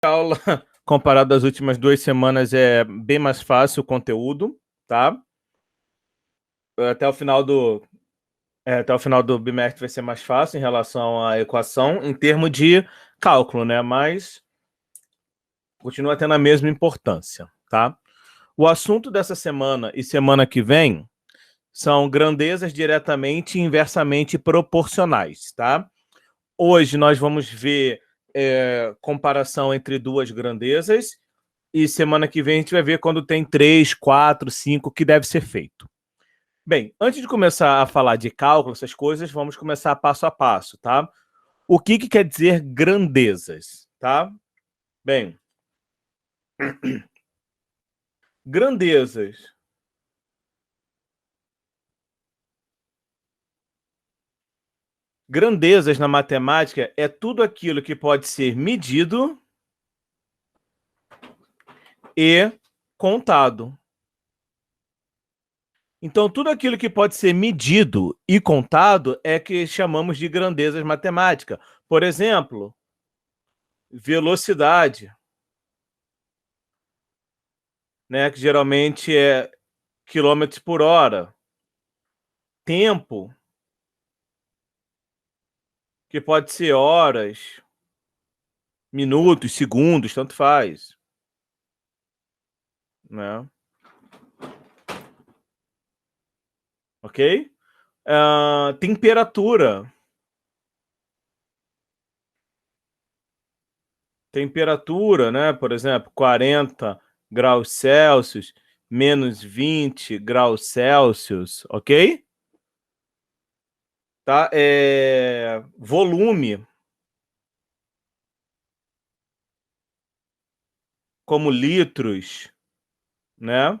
Aula, comparado às últimas 2 semanas, é bem mais fácil o conteúdo, tá? Até o final do bimestre vai ser mais fácil em relação à equação, em termos de cálculo, né? Mas continua tendo a mesma importância, tá? O assunto dessa semana e semana que vem são grandezas diretamente e inversamente proporcionais, tá? Hoje nós vamos ver comparação entre duas grandezas e semana que vem a gente vai ver quando tem 3, 4, 5 que deve ser feito. Bem, antes de começar a falar de cálculo, essas coisas, vamos começar passo a passo, tá? O que quer dizer grandezas, tá? Bem, grandezas. Grandezas na matemática é tudo aquilo que pode ser medido e contado. Então, tudo aquilo que pode ser medido e contado é que chamamos de grandezas matemáticas. Por exemplo, velocidade, né, que geralmente é quilômetros por hora. Tempo, que pode ser horas, minutos, segundos, tanto faz, né? Ok? Temperatura. Temperatura, né? Por exemplo, 40 graus Celsius, menos 20 graus Celsius, ok? Tá? Volume, como litros, né?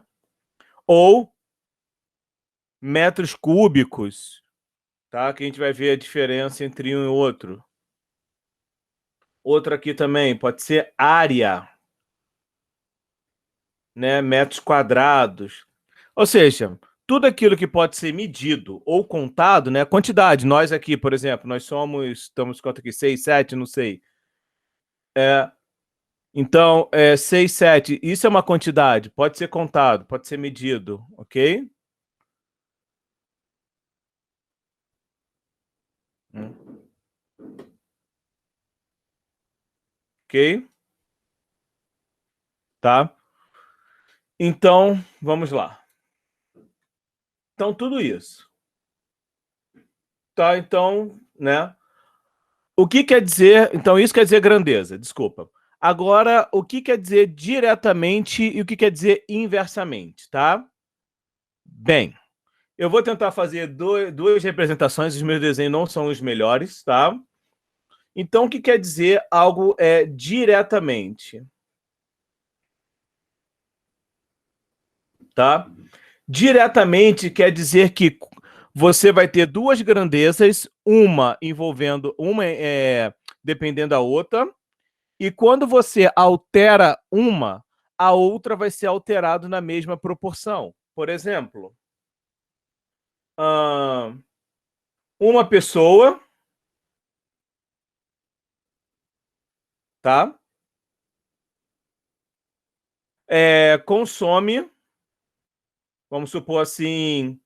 Ou metros cúbicos, tá? Que a gente vai ver a diferença entre um e outro. Outra aqui também pode ser área, né? Metros quadrados. Ou seja, tudo aquilo que pode ser medido ou contado, né? Quantidade. Nós aqui, por exemplo, nós estamos quanto aqui? 6, 7, não sei. Então, 6, 7, isso é uma quantidade, pode ser contado, pode ser medido, ok? Ok? Tá? Então, vamos lá. Então, tudo isso. Tá, então, né? O que quer dizer... Então, isso quer dizer grandeza, desculpa. Agora, o que quer dizer diretamente e o que quer dizer inversamente, tá? Bem, eu vou tentar fazer duas representações, os meus desenhos não são os melhores, tá? Então, o que quer dizer algo diretamente? Tá? Diretamente quer dizer que você vai ter duas grandezas, uma envolvendo, uma dependendo da outra, e quando você altera uma, a outra vai ser alterada na mesma proporção. Por exemplo, uma pessoa, tá? Consome, vamos supor assim,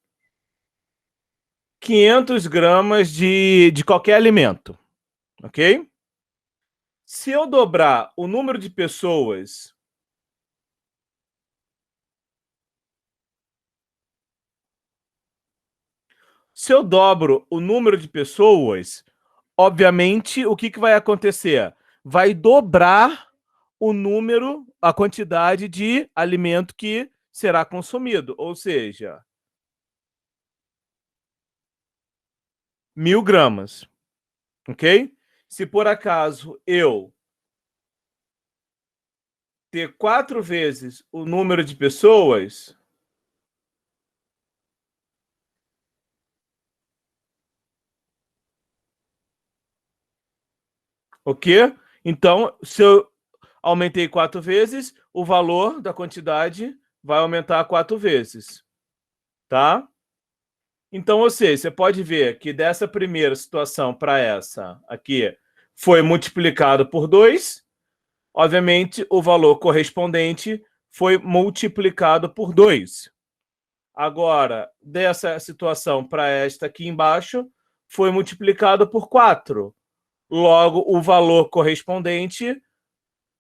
500 gramas de qualquer alimento, ok? Se eu dobrar o número de pessoas... Se eu dobro o número de pessoas, obviamente, o que vai acontecer? Vai dobrar o número, a quantidade de alimento que será consumido, ou seja, 1.000 gramas, ok? Se por acaso eu ter 4 vezes o número de pessoas, ok? Então, se eu aumentei 4 vezes, o valor da quantidade vai aumentar 4 vezes, tá? Então, ou seja, você pode ver que dessa primeira situação para essa aqui foi multiplicado por 2, obviamente, o valor correspondente foi multiplicado por 2. Agora, dessa situação para esta aqui embaixo, foi multiplicado por 4. Logo, o valor correspondente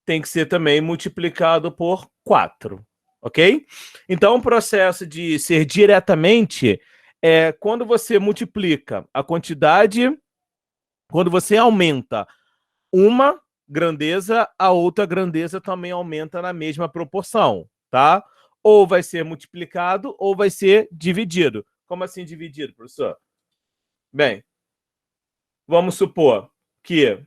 tem que ser também multiplicado por 4. Ok? Então, o processo de ser diretamente é quando você multiplica a quantidade, quando você aumenta uma grandeza, a outra grandeza também aumenta na mesma proporção, tá? Ou vai ser multiplicado ou vai ser dividido. Como assim dividido, professor? Bem, vamos supor que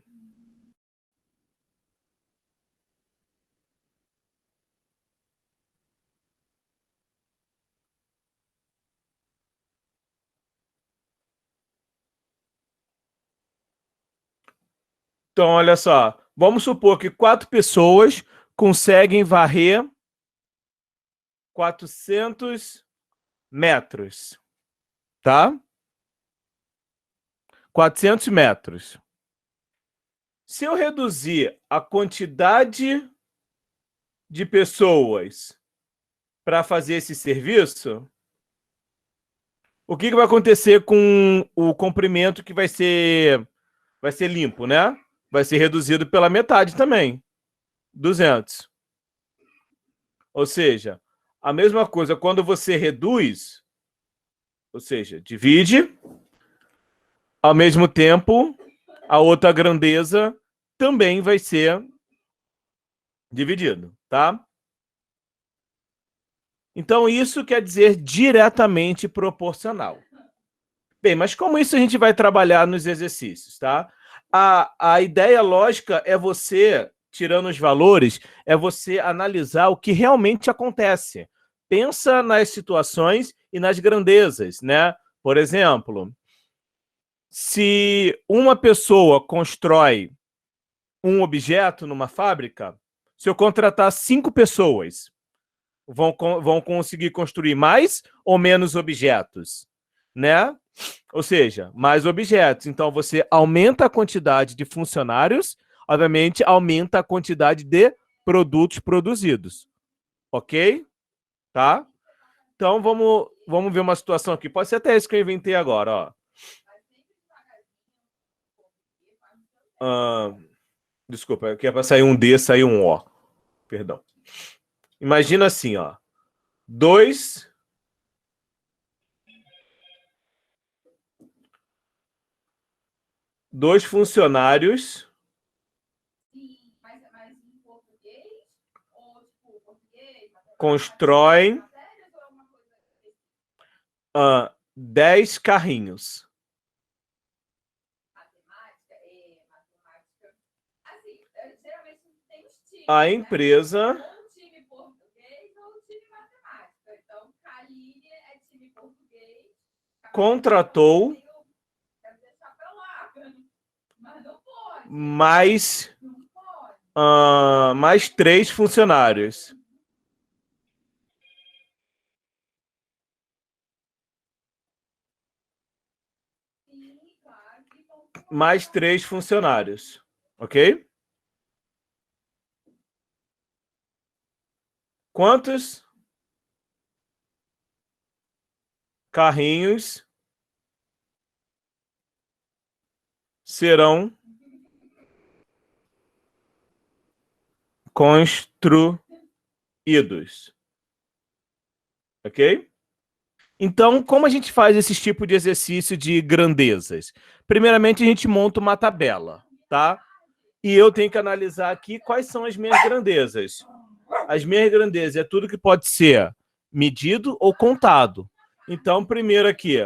então, olha só, vamos supor que 4 pessoas conseguem varrer 400 metros, tá? 400 metros. Se eu reduzir a quantidade de pessoas para fazer esse serviço, o que vai acontecer com o comprimento que vai ser limpo, né? Vai ser reduzido pela metade também, 200. Ou seja, a mesma coisa quando você reduz, ou seja, divide, ao mesmo tempo, a outra grandeza também vai ser dividido, tá? Então, isso quer dizer diretamente proporcional. Bem, mas como isso a gente vai trabalhar nos exercícios, tá? A ideia lógica é você, tirando os valores, é você analisar o que realmente acontece. Pensa nas situações e nas grandezas, né? Por exemplo, se uma pessoa constrói um objeto numa fábrica, se eu contratar 5 pessoas, vão conseguir construir mais ou menos objetos, né? Ou seja, mais objetos. Então, você aumenta a quantidade de funcionários, obviamente, aumenta a quantidade de produtos produzidos. Ok? Tá? Então, vamos ver uma situação aqui. Pode ser até isso que eu inventei agora, ó. Ah, desculpa, aqui é para sair um D, sair um O. Perdão. Imagina assim, ó. Dois funcionários constroem 10 carrinhos. A empresa contratou mais 3 funcionários. Mais 3 funcionários. Ok? Quantos carrinhos serão construídos? Ok? Então, como a gente faz esse tipo de exercício de grandezas? Primeiramente, a gente monta uma tabela, tá? E eu tenho que analisar aqui quais são as minhas grandezas. As minhas grandezas é tudo que pode ser medido ou contado. Então, primeiro aqui,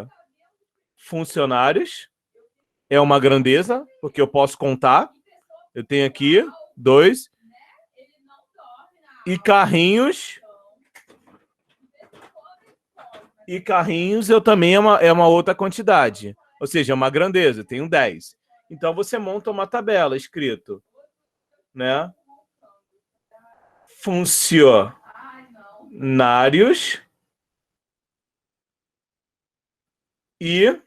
funcionários é uma grandeza, porque eu posso contar. Eu tenho aqui 2. E carrinhos. E carrinhos eu também é uma outra quantidade. Ou seja, é uma grandeza, eu tenho 10. Então, você monta uma tabela escrito, né? Funcionários e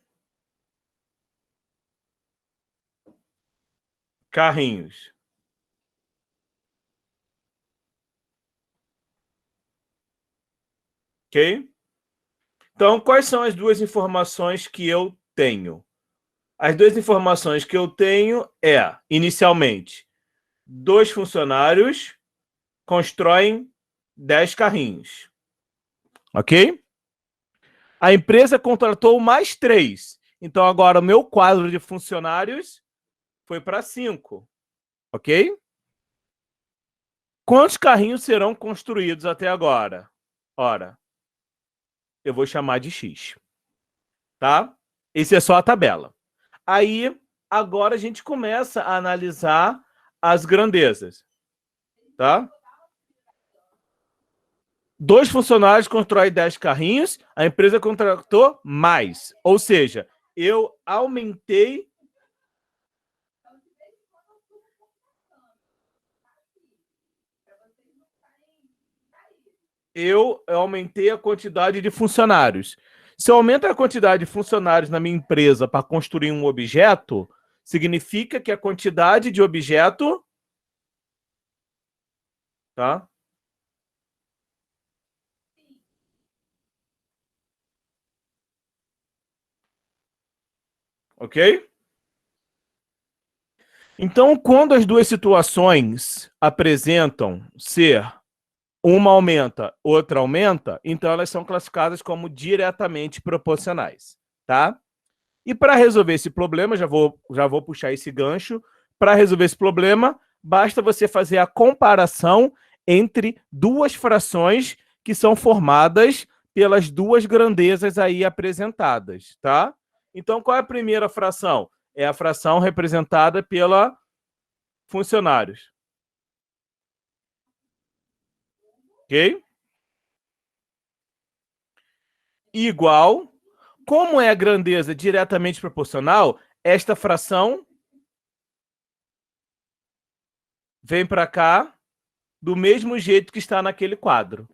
carrinhos. Ok? Então, quais são as duas informações que eu tenho? As duas informações que eu tenho é, inicialmente, 2 funcionários constroem 10 carrinhos. Ok? A empresa contratou mais 3. Então, agora o meu quadro de funcionários foi para 5. Ok? Quantos carrinhos serão construídos até agora? Ora, eu vou chamar de X. Tá? Esse é só a tabela. Aí, agora a gente começa a analisar as grandezas. Tá? 2 funcionários constroem 10 carrinhos, a empresa contratou mais. Ou seja, eu aumentei a quantidade de funcionários. Se eu aumento a quantidade de funcionários na minha empresa para construir um objeto, significa que a quantidade de objeto, tá? Ok? Então, quando as duas situações apresentam ser uma aumenta, outra aumenta, então elas são classificadas como diretamente proporcionais, tá? E para resolver esse problema, já vou puxar esse gancho, para resolver esse problema, basta você fazer a comparação entre duas frações que são formadas pelas duas grandezas aí apresentadas, tá? Então, qual é a primeira fração? É a fração representada pela funcionários. Ok? Igual. Como é a grandeza diretamente proporcional, esta fração vem para cá do mesmo jeito que está naquele quadro.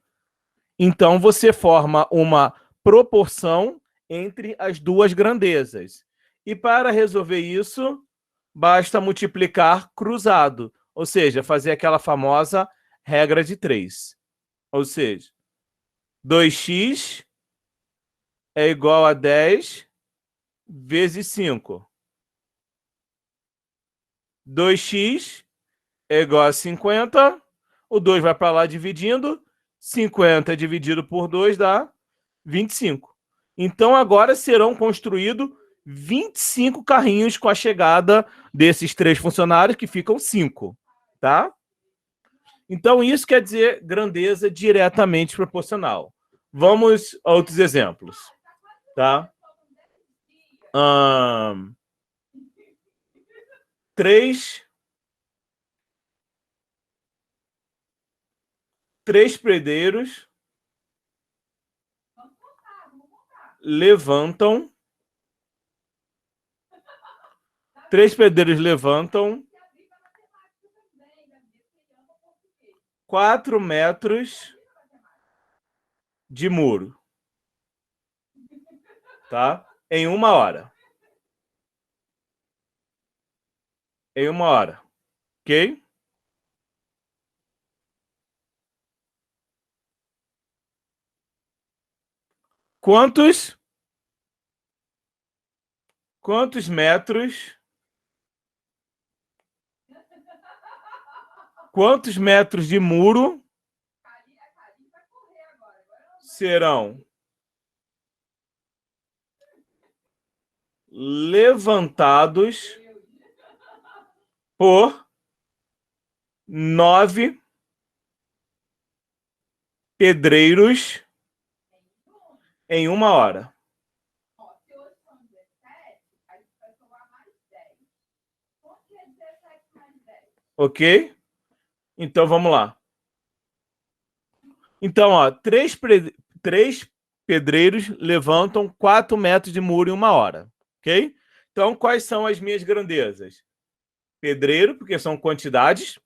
Então, você forma uma proporção entre as duas grandezas. E para resolver isso, basta multiplicar cruzado, ou seja, fazer aquela famosa regra de 3. Ou seja, 2x é igual a 10 vezes 5. 2x é igual a 50. O 2 vai para lá dividindo. 50 dividido por 2 dá 25. Então, agora serão construídos 25 carrinhos com a chegada desses 3 funcionários, que ficam 5. Tá? Então, isso quer dizer grandeza diretamente proporcional. Vamos a outros exemplos. Tá? 3 predeiros levantam 4 metros de muro, tá? Em 1 hora. Em 1 hora, ok? Quantos metros? Quantos metros de muro serão levantados por 9 pedreiros em 1 hora? Ok? Então, vamos lá. Então, ó, 3 pedreiros levantam 4 metros de muro em 1 hora. Ok? Então, quais são as minhas grandezas? Pedreiro, porque são quantidades,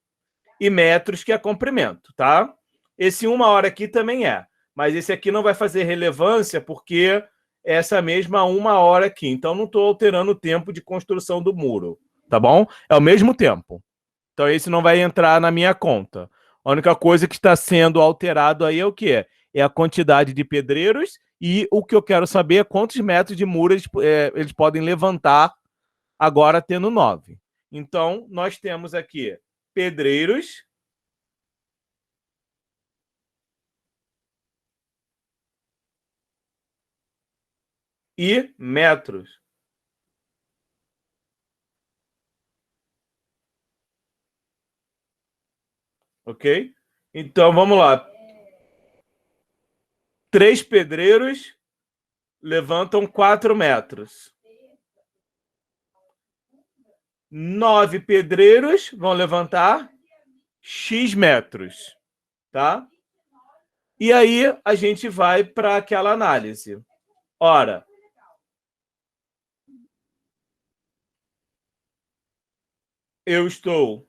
e metros, que é comprimento, tá? Esse 1 hora aqui também é. Mas esse aqui não vai fazer relevância porque é essa mesma 1 hora aqui. Então, não estou alterando o tempo de construção do muro, tá bom? É o mesmo tempo. Então, esse não vai entrar na minha conta. A única coisa que está sendo alterado aí é o quê? é a quantidade de pedreiros e o que eu quero saber é quantos metros de muro eles podem levantar agora tendo 9. Então, nós temos aqui pedreiros e metros. Ok? Então, vamos lá. 3 pedreiros levantam 4 metros. 9 pedreiros vão levantar X metros. Tá? E aí, a gente vai para aquela análise. Ora, eu estou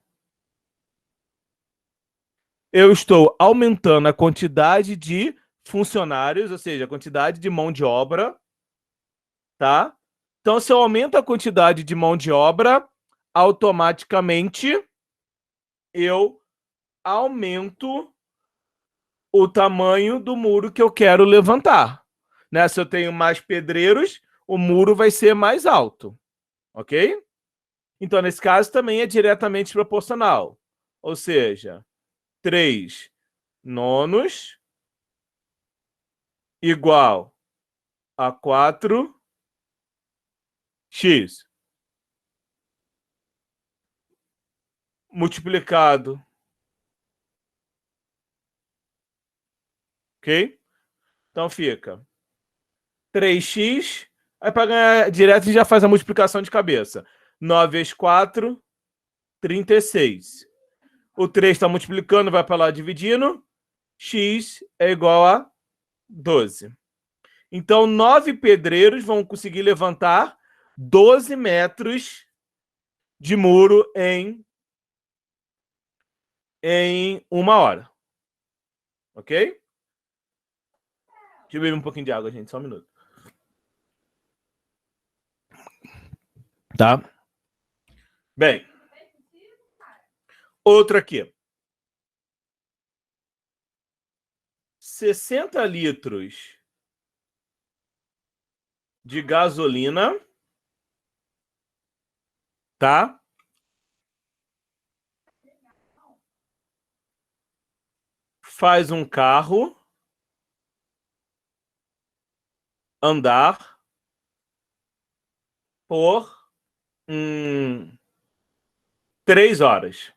aumentando a quantidade de funcionários, ou seja, a quantidade de mão de obra, tá? Então, se eu aumento a quantidade de mão de obra, automaticamente eu aumento o tamanho do muro que eu quero levantar. Né? Se eu tenho mais pedreiros, o muro vai ser mais alto, ok? Então, nesse caso, também é diretamente proporcional. Ou seja, 3 nonos igual a 4x multiplicado, ok? Então fica 3x, aí para ganhar direto a gente já faz a multiplicação de cabeça. 9 vezes 4, 36. O 3 está multiplicando, vai para lá dividindo, x é igual a 12. Então, 9 pedreiros vão conseguir levantar 12 metros de muro em 1 hora. Ok? Deixa eu beber um pouquinho de água, gente, só um minuto. Tá? Bem. Outro aqui. 60 litros de gasolina, tá? Faz um carro andar por 3 horas.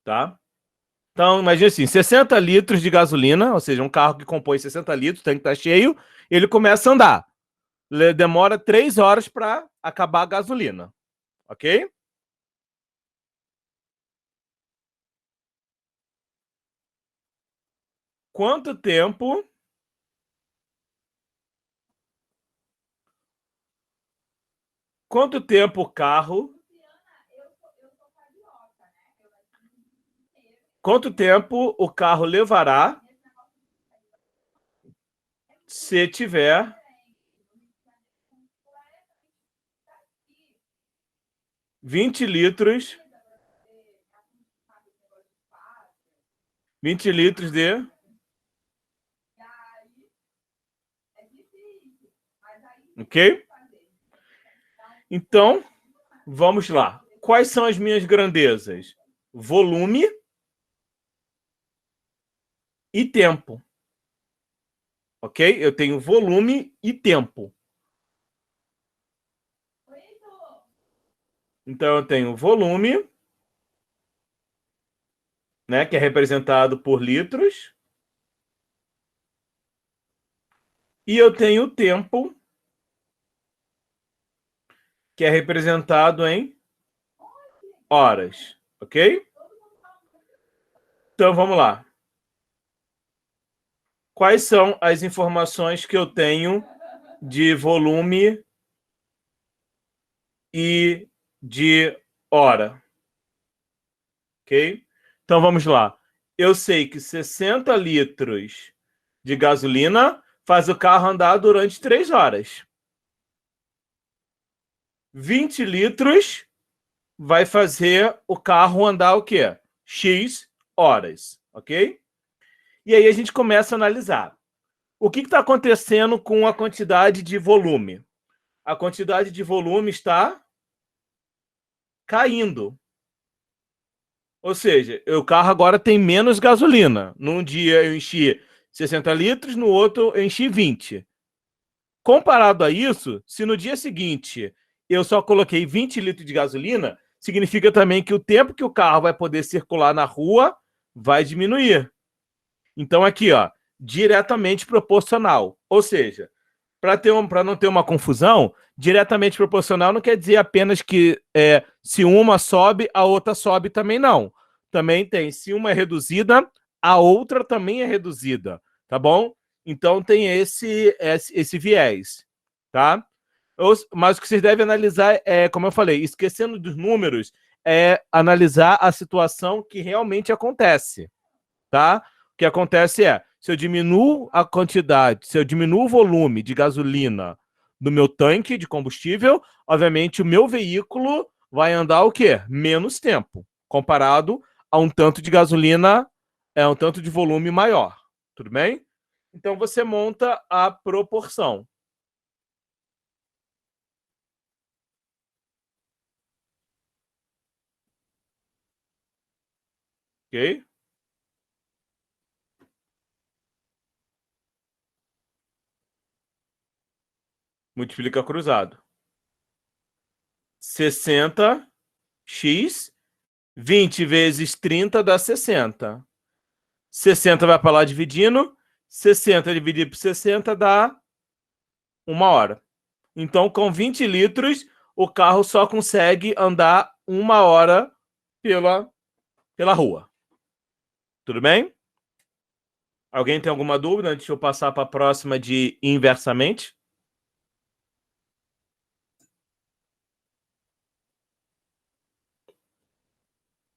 Tá? Então, imagine assim, 60 litros de gasolina, ou seja, um carro que compõe 60 litros, o tanque está cheio, ele começa a andar. Demora 3 horas para acabar a gasolina. Ok? Quanto tempo o carro... Quanto tempo o carro levará se tiver 20 litros de... Ok? Então, vamos lá. Quais são as minhas grandezas? Volume e tempo. Ok? Eu tenho volume e tempo. Então, eu tenho volume, né, que é representado por litros. E eu tenho o tempo, que é representado em horas. Ok? Então, vamos lá. Quais são as informações que eu tenho de volume e de hora? Ok? Então, vamos lá. Eu sei que 60 litros de gasolina faz o carro andar durante 3 horas. 20 litros vai fazer o carro andar o quê? X horas, ok? E aí a gente começa a analisar. O que está acontecendo com a quantidade de volume? A quantidade de volume está caindo. Ou seja, o carro agora tem menos gasolina. Num dia eu enchi 60 litros, no outro eu enchi 20. Comparado a isso, se no dia seguinte eu só coloquei 20 litros de gasolina, significa também que o tempo que o carro vai poder circular na rua vai diminuir. Então aqui, ó, diretamente proporcional. Ou seja, para não ter uma confusão, diretamente proporcional não quer dizer apenas que se uma sobe, a outra sobe também não. Também tem, se uma é reduzida, a outra também é reduzida, tá bom? Então tem esse viés, tá? Mas o que vocês devem analisar é, como eu falei, esquecendo dos números, é analisar a situação que realmente acontece, tá? O que acontece é, se eu diminuo a quantidade, se eu diminuo o volume de gasolina do meu tanque de combustível, obviamente o meu veículo vai andar o quê? Menos tempo, comparado a um tanto de gasolina, um tanto de volume maior. Tudo bem? Então você monta a proporção. Ok? Multiplica cruzado. 60x 20 vezes 30 dá 60. 60 vai para lá dividindo. 60 dividido por 60 dá 1 hora. Então, com 20 litros, o carro só consegue andar 1 hora pela rua. Tudo bem? Alguém tem alguma dúvida antes de eu passar para a próxima de inversamente?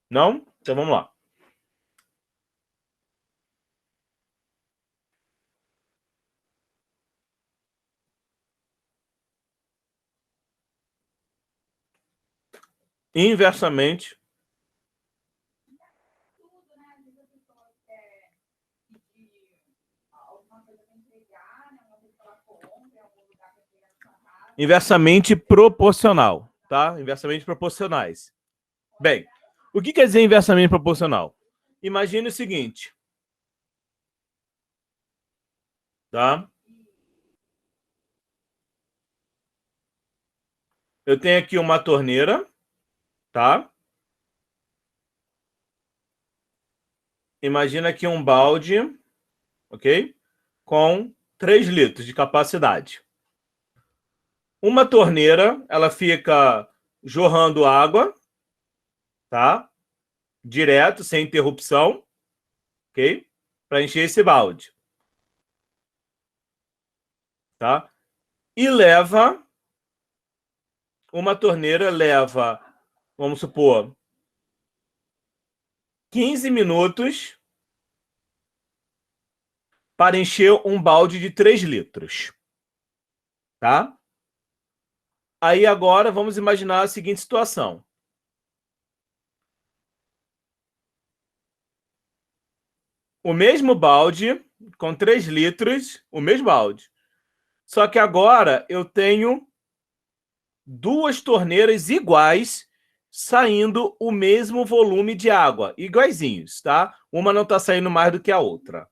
Não? Então vamos lá. Inversamente. Inversamente proporcional, tá? Inversamente proporcionais. Bem, o que quer dizer inversamente proporcional? Imagine o seguinte, tá? Eu tenho aqui uma torneira, tá? Imagina aqui um balde, ok? Com 3 litros de capacidade. Uma torneira, ela fica jorrando água, tá? Direto, sem interrupção, ok? Para encher esse balde, tá? E uma torneira leva, vamos supor, 15 minutos para encher um balde de 3 litros, tá? Aí agora vamos imaginar a seguinte situação. O mesmo balde, com 3 litros, o mesmo balde. Só que agora eu tenho 2 torneiras iguais saindo o mesmo volume de água, iguaizinhos, tá? Uma não está saindo mais do que a outra.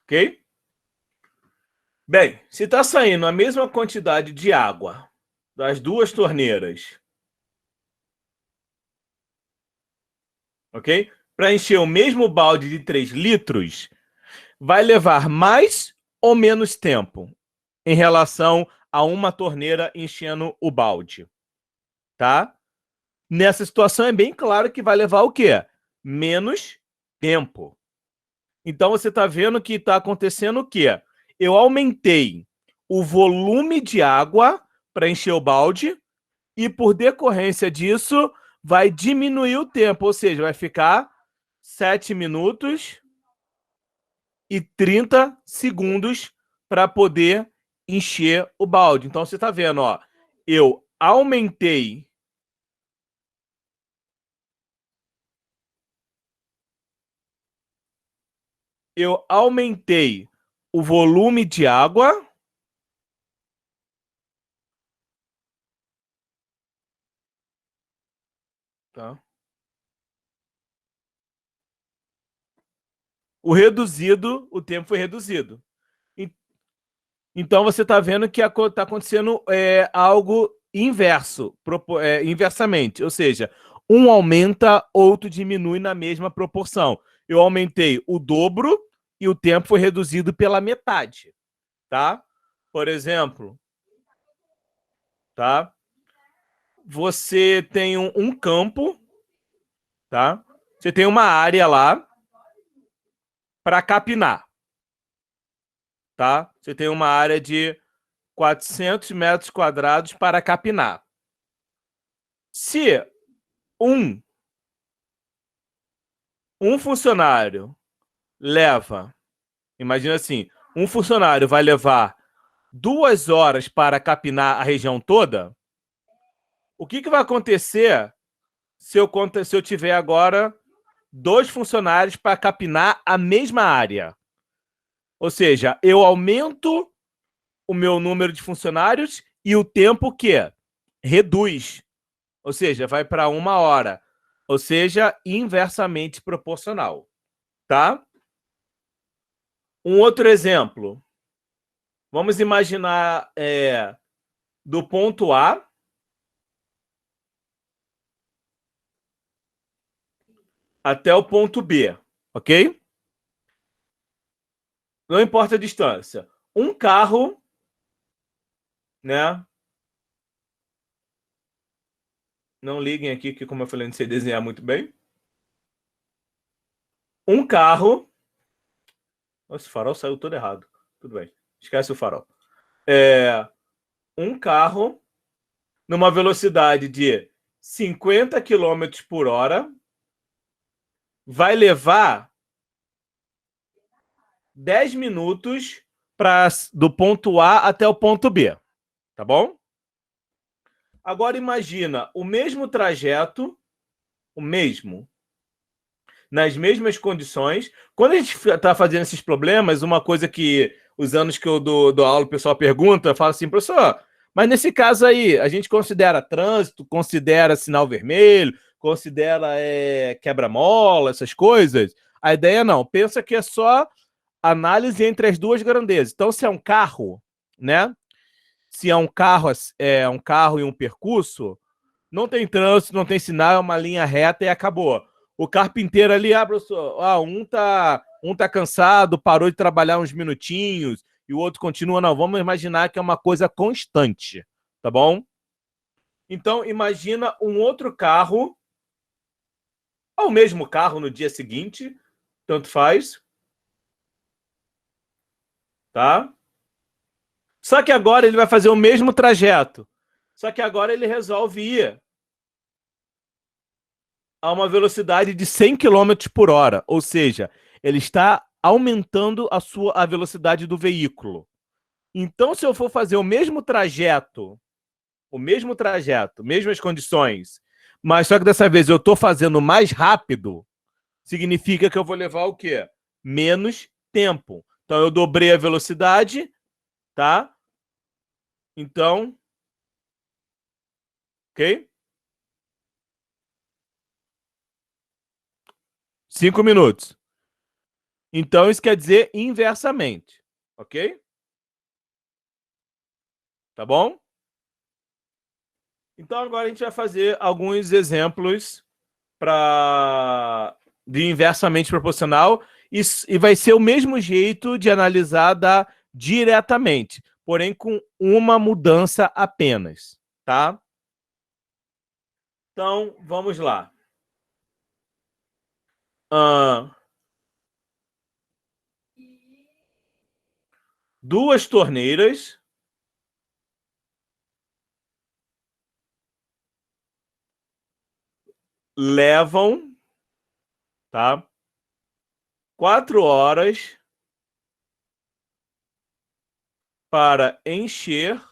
Ok? Bem, se está saindo a mesma quantidade de água das 2 torneiras, ok? Para encher o mesmo balde de 3 litros, vai levar mais ou menos tempo em relação a uma torneira enchendo o balde, tá? Nessa situação é bem claro que vai levar o quê? Menos tempo. Então você está vendo que está acontecendo o quê? Eu aumentei o volume de água para encher o balde e, por decorrência disso, vai diminuir o tempo, ou seja, vai ficar 7 minutos e 30 segundos para poder encher o balde. Então, você está vendo, ó, eu aumentei o volume de água, tá? O tempo foi reduzido. Então você está vendo que está acontecendo algo inverso, inversamente, ou seja, um aumenta, outro diminui na mesma proporção. Eu aumentei o dobro e o tempo foi reduzido pela metade, tá? Por exemplo, tá? Você tem um campo, tá? Você tem uma área lá para capinar, tá? Você tem uma área de 400 metros quadrados para capinar. Se um, um funcionário leva, imagina assim, um funcionário vai levar 2 horas para capinar a região toda, o que vai acontecer se eu tiver agora 2 funcionários para capinar a mesma área? Ou seja, eu aumento o meu número de funcionários e o tempo que reduz. Ou seja, vai para 1 hora. Ou seja, inversamente proporcional. Tá? Um outro exemplo. Vamos imaginar do ponto A até o ponto B, ok? Não importa a distância. Um carro, né? Não liguem aqui, que como eu falei, não sei desenhar muito bem. Um carro. Nossa, o farol saiu todo errado. Tudo bem. Esquece o farol. Um carro numa velocidade de 50 km por hora vai levar 10 minutos do ponto A até o ponto B. Tá bom? Agora imagina o mesmo trajeto, nas mesmas condições. Quando a gente está fazendo esses problemas, uma coisa que os anos que eu dou aula, o pessoal pergunta, fala assim, professor, mas nesse caso aí, a gente considera trânsito, considera sinal vermelho, considera quebra-mola, essas coisas? A ideia não, pensa que é só análise entre as duas grandezas. Então, se é um carro, né? Se é um carro e um percurso, não tem trânsito, não tem sinal, é uma linha reta e acabou. O carpinteiro ali, professor, um tá cansado, parou de trabalhar uns minutinhos, e o outro continua. Não, vamos imaginar que é uma coisa constante, tá bom? Então, imagina um outro carro, ou o mesmo carro no dia seguinte, tanto faz, tá? Só que agora ele vai fazer o mesmo trajeto. Só que agora ele resolve ir a uma velocidade de 100 km por hora. Ou seja, ele está aumentando a velocidade do veículo. Então, se eu for fazer o mesmo trajeto, mesmas condições, mas só que dessa vez eu estou fazendo mais rápido, significa que eu vou levar o quê? Menos tempo. Então, eu dobrei a velocidade, tá? Então, ok? 5 minutos. Então, isso quer dizer inversamente, ok? Tá bom? Então, agora a gente vai fazer alguns exemplos de inversamente proporcional e vai ser o mesmo jeito de analisar diretamente, porém com uma mudança apenas, tá? Então, vamos lá. Duas torneiras levam, tá? 4 horas para encher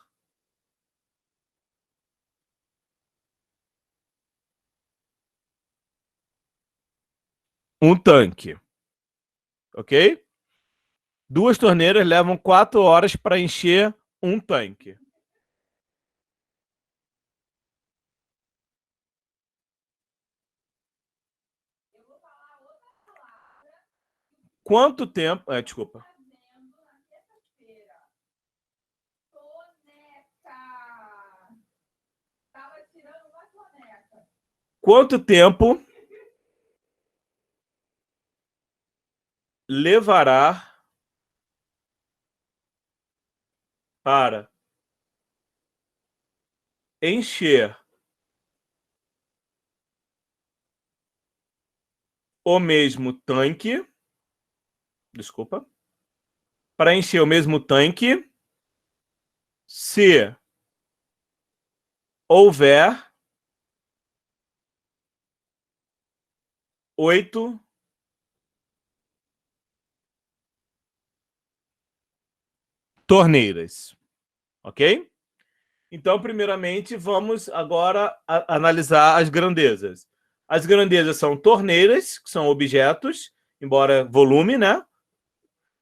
um tanque. Ok? 2 torneiras levam 4 horas para encher um tanque. Quanto tempo... desculpa. Quanto tempo levará para encher o mesmo tanque? Desculpa. Para encher o mesmo tanque, se houver 8 torneiras. Ok? Então, primeiramente, vamos agora analisar as grandezas. As grandezas são torneiras, que são objetos, embora volume, né?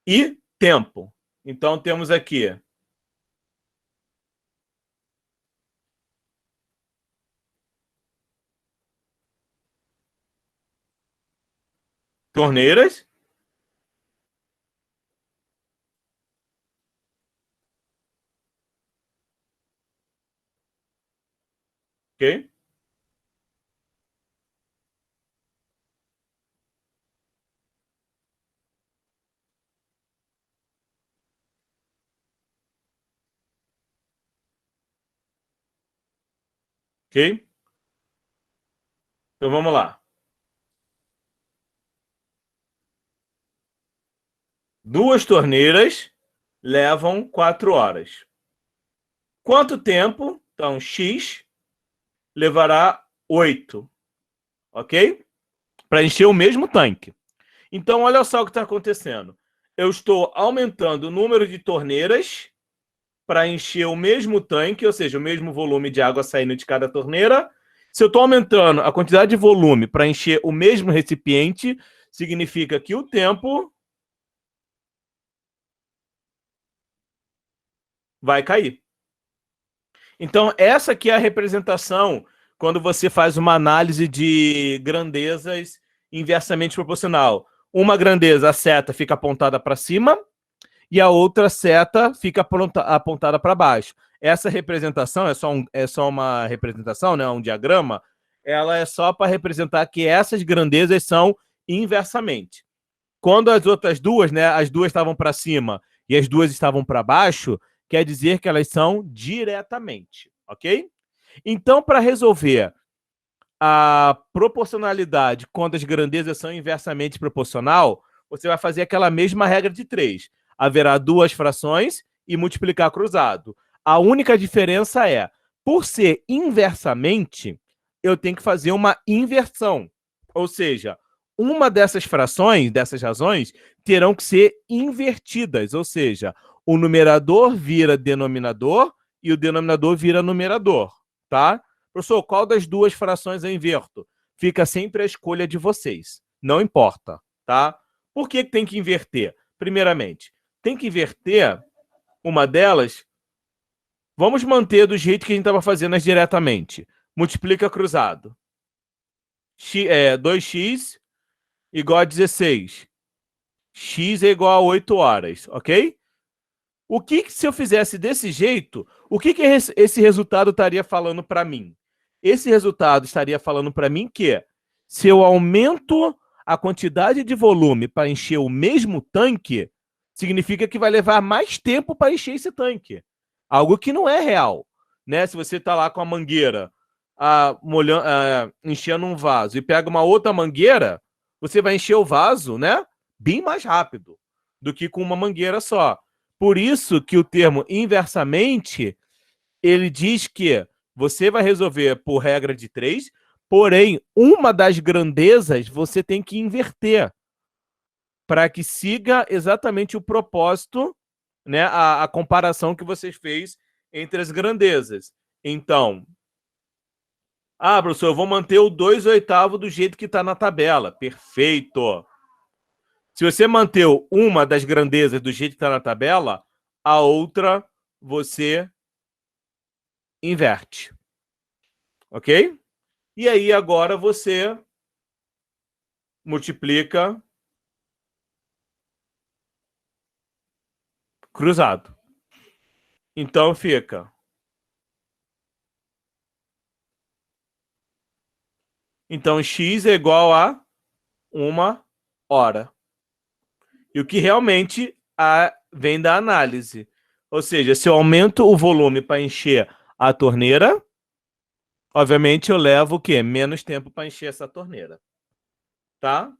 E tempo. Então, temos aqui torneiras. Ok? Ok? Então, vamos lá. 2 torneiras levam 4 horas. Quanto tempo? Então, X levará 8. Ok? Para encher o mesmo tanque. Então, olha só o que está acontecendo. Eu estou aumentando o número de torneiras para encher o mesmo tanque, ou seja, o mesmo volume de água saindo de cada torneira. Se eu estou aumentando a quantidade de volume para encher o mesmo recipiente, significa que o tempo vai cair. Então, essa aqui é a representação quando você faz uma análise de grandezas inversamente proporcional. Uma grandeza, a seta fica apontada para cima, e a outra seta fica apontada para baixo. Essa representação é só uma representação, né? Um diagrama. Ela é só para representar que essas grandezas são inversamente. Quando as outras duas, né? As duas estavam para cima e as duas estavam para baixo, quer dizer que elas são diretamente, ok? Então, para resolver a proporcionalidade quando as grandezas são inversamente proporcional, você vai fazer aquela mesma regra de 3. Haverá 2 frações e multiplicar cruzado. A única diferença é, por ser inversamente, eu tenho que fazer uma inversão. Ou seja, uma dessas frações, dessas razões, terão que ser invertidas. Ou seja, o numerador vira denominador e o denominador vira numerador, tá? Professor, qual das 2 frações eu inverto? Fica sempre a escolha de vocês. Não importa, tá? Por que tem que inverter? Primeiramente, tem que inverter uma delas. Vamos manter do jeito que a gente estava fazendo diretamente. Multiplica cruzado. 2x igual a 16. X é igual a 8 horas, ok? O que se eu fizesse desse jeito, o que esse resultado estaria falando para mim? Esse resultado estaria falando para mim que se eu aumento a quantidade de volume para encher o mesmo tanque, significa que vai levar mais tempo para encher esse tanque. Algo que não é real, né? Se você está lá com a mangueira enchendo um vaso e pega uma outra mangueira, você vai encher o vaso, né? Bem mais rápido do que com uma mangueira só. Por isso que o termo inversamente, ele diz que você vai resolver por regra de 3, porém, uma das grandezas você tem que inverter para que siga exatamente o propósito né, a comparação que vocês fez entre as grandezas. Então, professor, eu vou manter o 2/8 do jeito que está na tabela. Perfeito. Se você manter uma das grandezas do jeito que está na tabela, a outra você inverte. Ok? E aí agora você multiplica cruzado. Então fica. Então x é igual a 1 hora. E o que realmente vem da análise. Ou seja, se eu aumento o volume para encher a torneira, obviamente eu levo o quê? Menos tempo para encher essa torneira. Tá?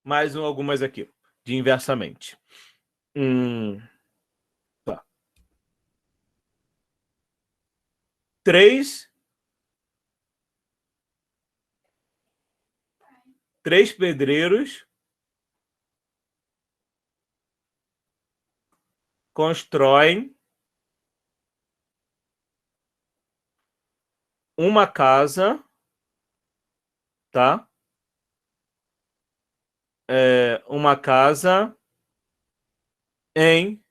Mais algumas aqui, de inversamente. Tá. 3 pedreiros constroem uma casa, tá? Uma casa em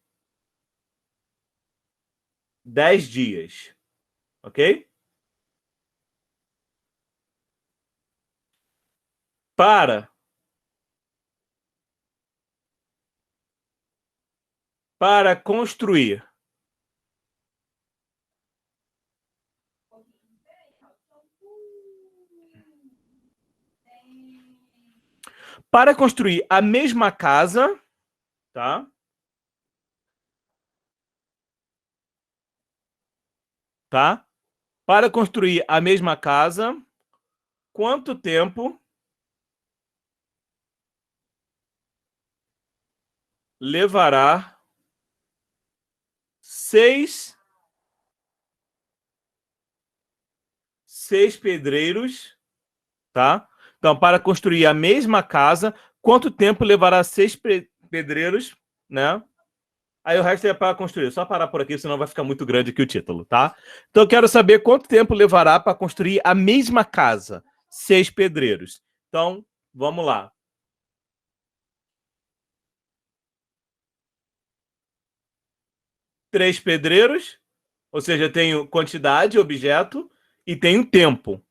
10 dias, ok? Para construir a mesma casa, tá? Tá? Para construir a mesma casa, quanto tempo levará 6 pedreiros, tá? Então, para construir a mesma casa, quanto tempo levará 6 pedreiros, né? Aí o resto é para construir. Só parar por aqui, senão vai ficar muito grande aqui o título, tá? Então eu quero saber quanto tempo levará para construir a mesma casa. 6 pedreiros. Então, vamos lá. 3 pedreiros, ou seja, tenho quantidade, objeto, e tenho tempo.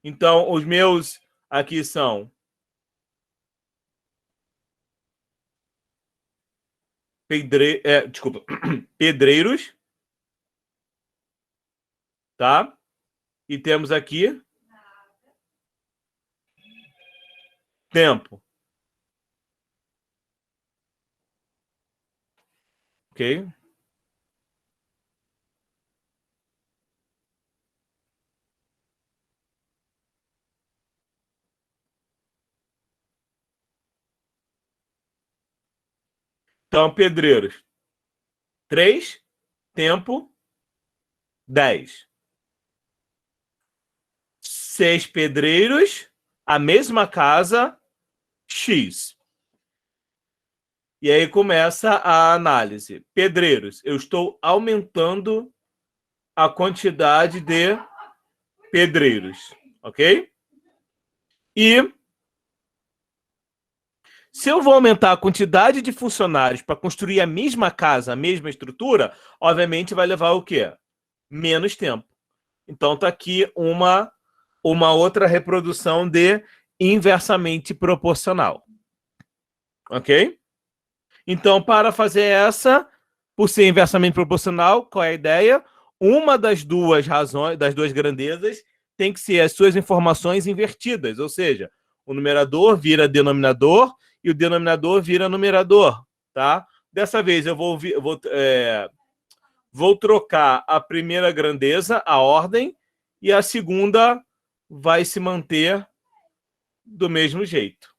Então, os meus aqui são pedreiros, tá? E temos aqui tempo. Ok? Então, pedreiros. 3, tempo, 10. 6 pedreiros, a mesma casa, X. E aí começa a análise. Pedreiros, eu estou aumentando a quantidade de pedreiros, ok? E se eu vou aumentar a quantidade de funcionários para construir a mesma casa, a mesma estrutura, obviamente vai levar o quê? Menos tempo. Então tá aqui uma outra reprodução de inversamente proporcional. Ok? Então, para fazer essa, por ser inversamente proporcional, qual é a ideia? Uma das duas razões, das duas grandezas, tem que ser as suas informações invertidas, ou seja, o numerador vira denominador e o denominador vira numerador, tá? Dessa vez eu vou trocar a primeira grandeza, a ordem, e a segunda vai se manter do mesmo jeito,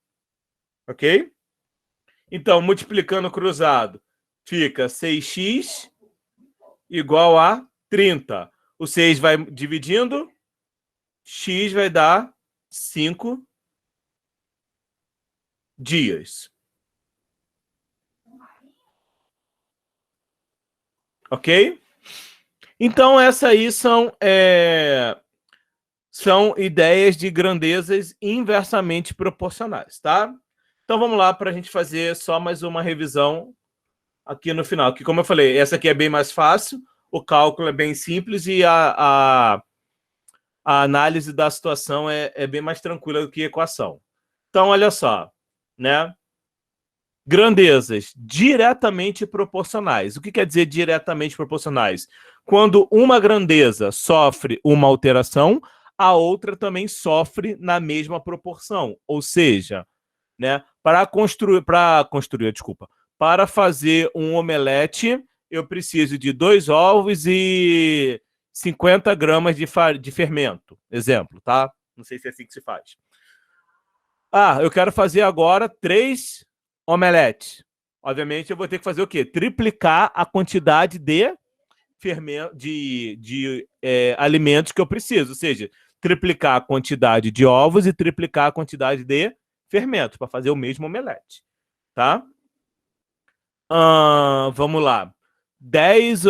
ok? Então, multiplicando cruzado, fica 6x igual a 30. O 6 vai dividindo, x vai dar 5 dias. Ok? Então, essas aí são ideias de grandezas inversamente proporcionais, tá? Então, vamos lá para a gente fazer só mais uma revisão aqui no final. Que, como eu falei, essa aqui é bem mais fácil, o cálculo é bem simples e a análise da situação é bem mais tranquila do que a equação. Então, olha só, né? Grandezas diretamente proporcionais. O que quer dizer diretamente proporcionais? Quando uma grandeza sofre uma alteração, a outra também sofre na mesma proporção. Ou seja, né, para fazer um omelete, eu preciso de 2 ovos e 50 gramas de fermento. Exemplo, tá? Não sei se é assim que se faz. Eu quero fazer agora 3 omeletes. Obviamente, eu vou ter que fazer o quê? Triplicar a quantidade de fermento, de alimentos que eu preciso. Ou seja, triplicar a quantidade de ovos e triplicar a quantidade de fermento para fazer o mesmo omelete. Tá? Vamos lá. 10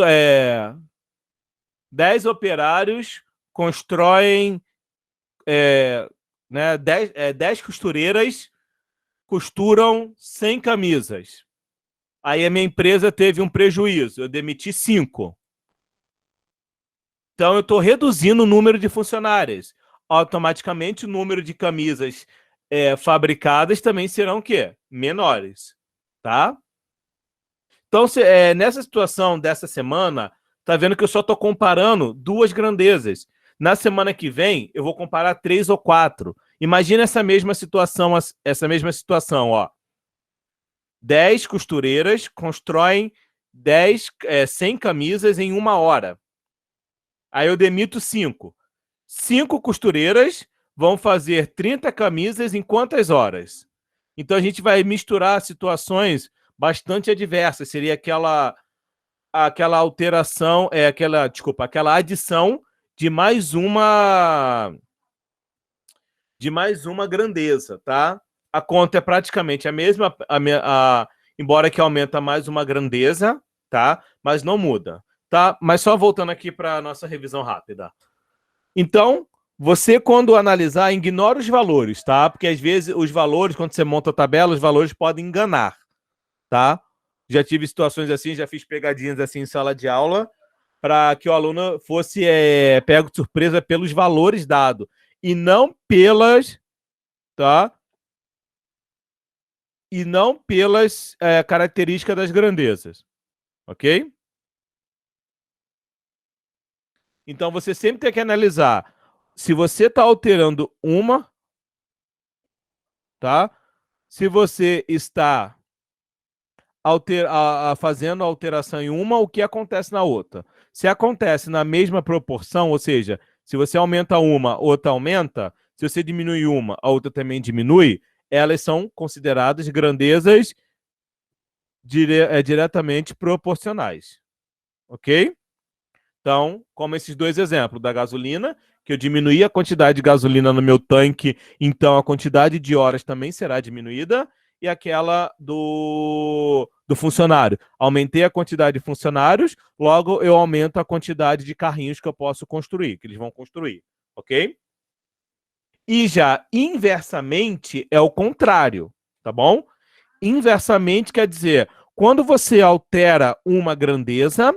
operários constroem 10 costureiras costuram 100 camisas. Aí a minha empresa teve um prejuízo, eu demiti 5. Então eu estou reduzindo o número de funcionários. Automaticamente o número de camisas fabricadas também serão o quê? Menores. Tá? Então, nessa situação dessa semana, tá vendo que eu só estou comparando 2 grandezas. Na semana que vem, eu vou comparar 3 ou 4. Imagina essa mesma situação, ó. 10 costureiras constroem 100 camisas em 1 hora. Aí eu demito 5. 5 costureiras vão fazer 30 camisas em quantas horas? Então a gente vai misturar situações bastante adversas. Seria aquela alteração, aquela adição de mais uma grandeza, tá? A conta é praticamente a mesma, embora que aumenta mais uma grandeza, tá? Mas não muda, tá? Mas só voltando aqui para a nossa revisão rápida. Então, você, quando analisar, ignora os valores, tá? Porque às vezes os valores, quando você monta a tabela, os valores podem enganar, tá? Já tive situações assim, já fiz pegadinhas assim em sala de aula, para que o aluno fosse pego de surpresa pelos valores dados e não pelas, tá? E não pelas características das grandezas, ok? Então você sempre tem que analisar se você está alterando uma, tá? Se você está fazendo alteração em uma, o que acontece na outra? Se acontece na mesma proporção, ou seja, se você aumenta uma, outra aumenta, se você diminui uma, a outra também diminui, elas são consideradas grandezas diretamente proporcionais. Ok? Então, como esses 2 exemplos da gasolina, que eu diminuí a quantidade de gasolina no meu tanque, então a quantidade de horas também será diminuída, e aquela do funcionário. Aumentei a quantidade de funcionários, logo eu aumento a quantidade de carrinhos que eu posso construir, que eles vão construir, ok? E já inversamente é o contrário, tá bom? Inversamente quer dizer, quando você altera uma grandeza,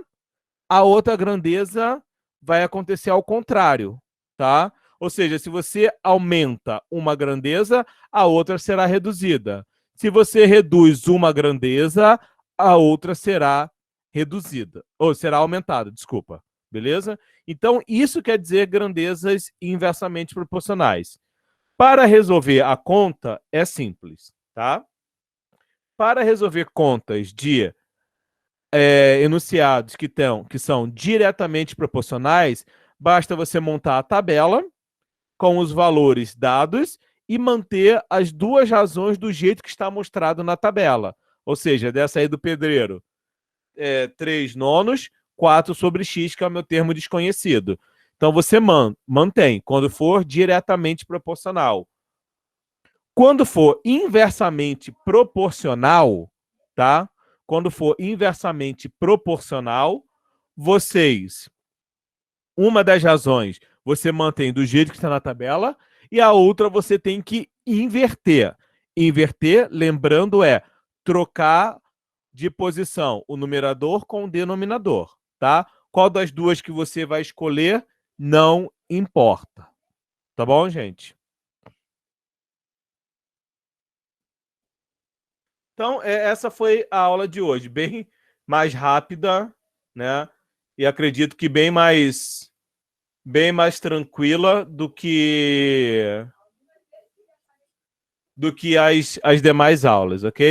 a outra grandeza vai acontecer ao contrário, tá? Ou seja, se você aumenta uma grandeza, a outra será reduzida. Se você reduz uma grandeza, a outra será reduzida, ou será aumentada, desculpa. Beleza? Então, isso quer dizer grandezas inversamente proporcionais. Para resolver a conta, é simples, tá? Para resolver contas de enunciados que são diretamente proporcionais, basta você montar a tabela com os valores dados e manter as 2 razões do jeito que está mostrado na tabela. Ou seja, dessa aí do pedreiro, 3 nonos, 4 sobre x, que é o meu termo desconhecido. Então você mantém, quando for diretamente proporcional. Quando for inversamente proporcional, tá? Quando for inversamente proporcional, vocês, uma das razões você mantém do jeito que está na tabela e a outra você tem que inverter. Inverter, lembrando, é trocar de posição o numerador com o denominador, tá? Qual das duas que você vai escolher não importa. Tá bom, gente? Então, essa foi a aula de hoje, bem mais rápida, né? E acredito que bem mais tranquila do que as demais aulas, ok?